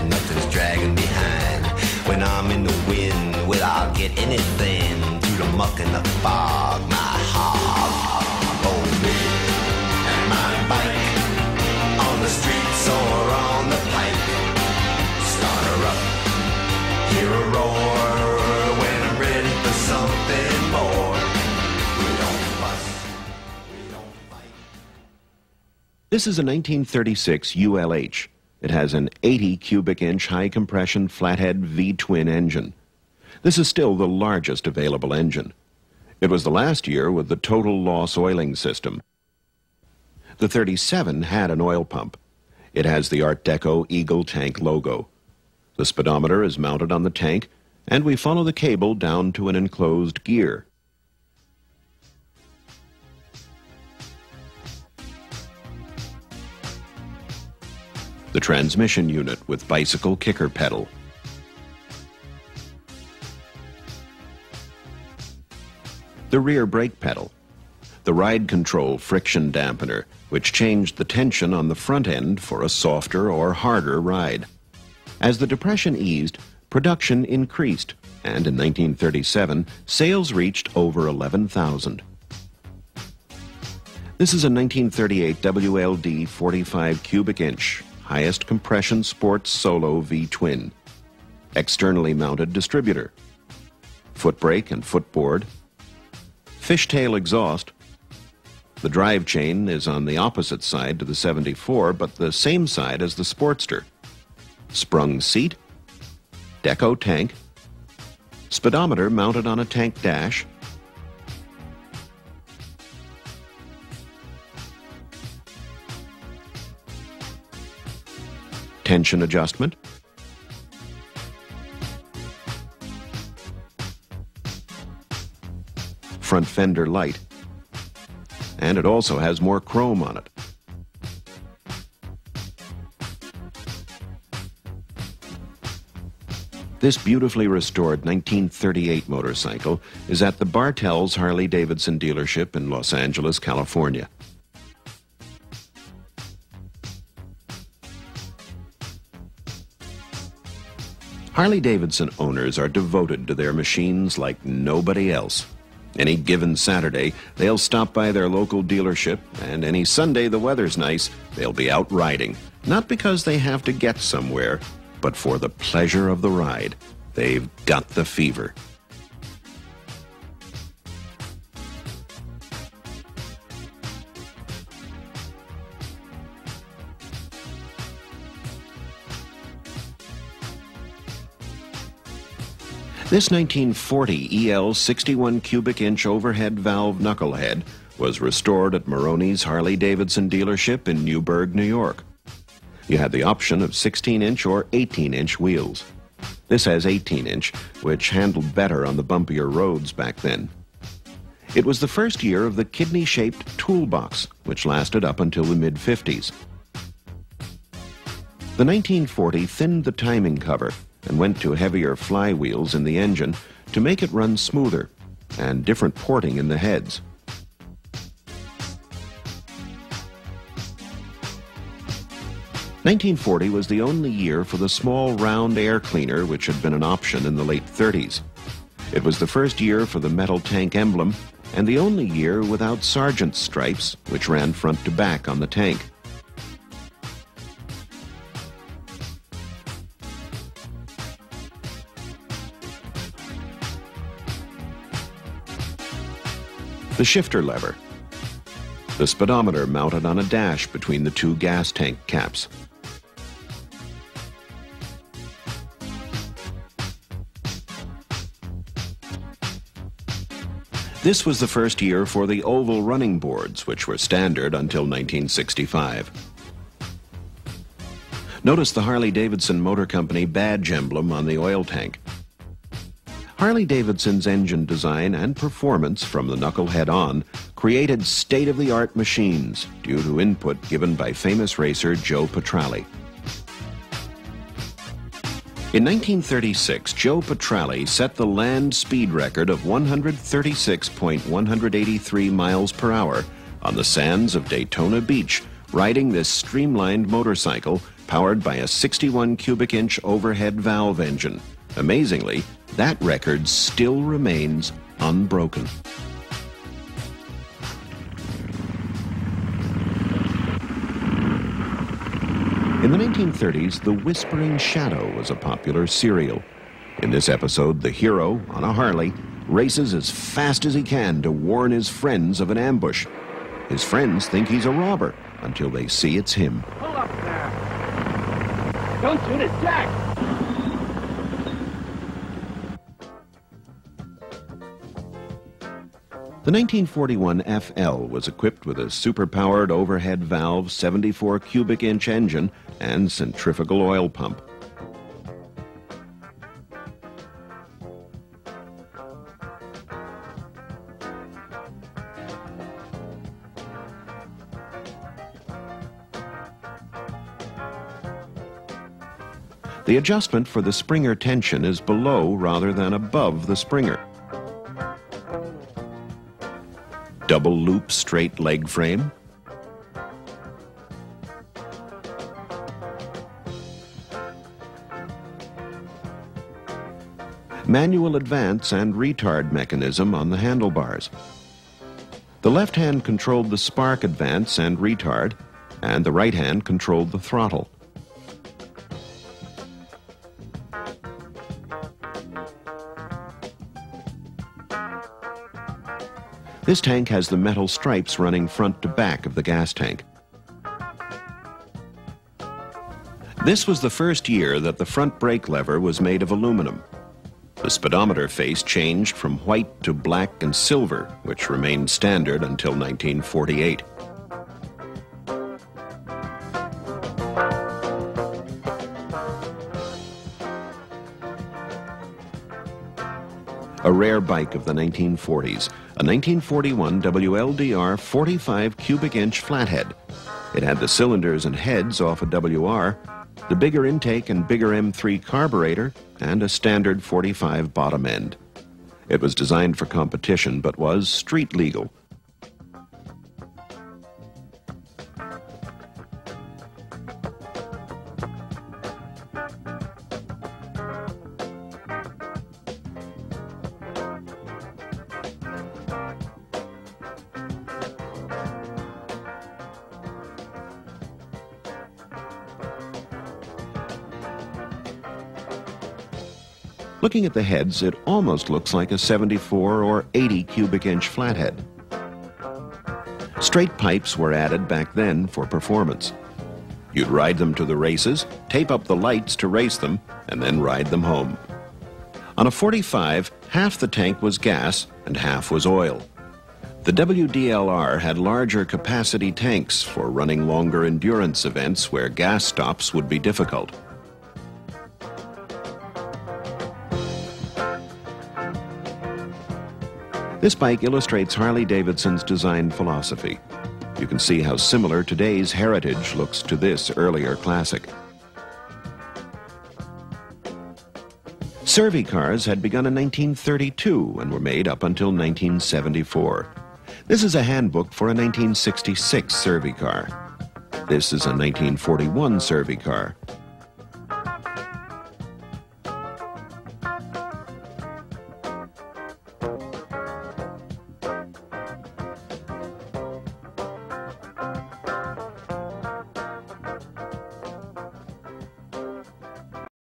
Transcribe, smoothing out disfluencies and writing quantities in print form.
nothing's dragging behind. When I'm in the wind, well, I'll get anything through the muck and the fog. My hog, oh me, and my bike, on the streets or on the pike. Start her up, hear a roar, when I'm ready for something more. We don't fuss, we don't fight. This is a 1936 ULH. It has an 80 cubic inch high compression flathead V-twin engine. This is still the largest available engine. It was the last year with the total loss oiling system. The 37 had an oil pump. It has the Art Deco Eagle tank logo. The speedometer is mounted on the tank, and we follow the cable down to an enclosed gear. The transmission unit with bicycle kicker pedal. The rear brake pedal. The ride control friction dampener, which changed the tension on the front end for a softer or harder ride. As the Depression eased, production increased, and in 1937, sales reached over 11,000. This is a 1938 WLD 45 cubic inch highest compression sports solo V-twin. Externally mounted distributor. Foot brake and footboard. Fishtail exhaust. The drive chain is on the opposite side to the 74, but the same side as the Sportster. Sprung seat. Deco tank. Speedometer mounted on a tank dash. Tension adjustment. Front fender light. And it also has more chrome on it. This beautifully restored 1938 motorcycle is at the Bartels Harley Davidson dealership in Los Angeles, California. Harley Davidson owners are devoted to their machines like nobody else. Any given Saturday, they'll stop by their local dealership, and any Sunday the weather's nice, they'll be out riding. Not because they have to get somewhere, but for the pleasure of the ride. They've got the fever. This 1940 EL 61 cubic inch overhead valve knucklehead was restored at Maroney's Harley Davidson dealership in Newburgh, New York. You had the option of 16-inch or 18-inch wheels. This has 18-inch, which handled better on the bumpier roads back then. It was the first year of the kidney-shaped toolbox, which lasted up until the mid-50s. The 1940 thinned the timing cover and went to heavier flywheels in the engine to make it run smoother, and different porting in the heads. (1940) was the only year for the small round air cleaner which had been an option in the late 30s. It was the first year for the metal tank emblem, and the only year without sergeant's stripes, which ran front to back on the tank. The shifter lever. The speedometer mounted on a dash between the two gas tank caps. This was the first year for the oval running boards, which were standard until 1965. Notice the Harley-Davidson Motor Company badge emblem on the oil tank. Harley-Davidson's engine design and performance from the knucklehead on created state-of-the-art machines due to input given by famous racer Joe Petralli. In 1936, Joe Petralli set the land speed record of 136.183 miles per hour on the sands of Daytona Beach, riding this streamlined motorcycle powered by a 61 cubic inch overhead valve engine. Amazingly, that record still remains unbroken. In the 1930s, The Whispering Shadow was a popular serial. In this episode, the hero, on a Harley, races as fast as he can to warn his friends of an ambush. His friends think he's a robber until they see it's him. Pull up there! Don't shoot it, Jack! The 1941 FL was equipped with a super-powered overhead valve 74 cubic inch engine and centrifugal oil pump. The adjustment for the Springer tension is below rather than above the Springer. Double loop straight leg frame. Manual advance and retard mechanism on the handlebars. The left hand controlled the spark advance and retard, and the right hand controlled the throttle. This tank has the metal stripes running front to back of the gas tank. This was the first year that the front brake lever was made of aluminum. The speedometer face changed from white to black and silver, which remained standard until 1948. A rare bike of the 1940s, a 1941 WLDR 45 cubic inch flathead. It had the cylinders and heads off a WR, the bigger intake and bigger M3 carburetor, and a standard 45 bottom end. It was designed for competition but was street legal. Looking at the heads, it almost looks like a 74 or 80 cubic inch flathead. Straight pipes were added back then for performance. You'd ride them to the races, tape up the lights to race them, and then ride them home. On a 45, half the tank was gas and half was oil. The WDLR had larger capacity tanks for running longer endurance events where gas stops would be difficult. This bike illustrates Harley Davidson's design philosophy. You can see how similar today's Heritage looks to this earlier classic. Survey cars had begun in 1932 and were made up until 1974. This is a handbook for a 1966 Survey car. This is a 1941 Survey car.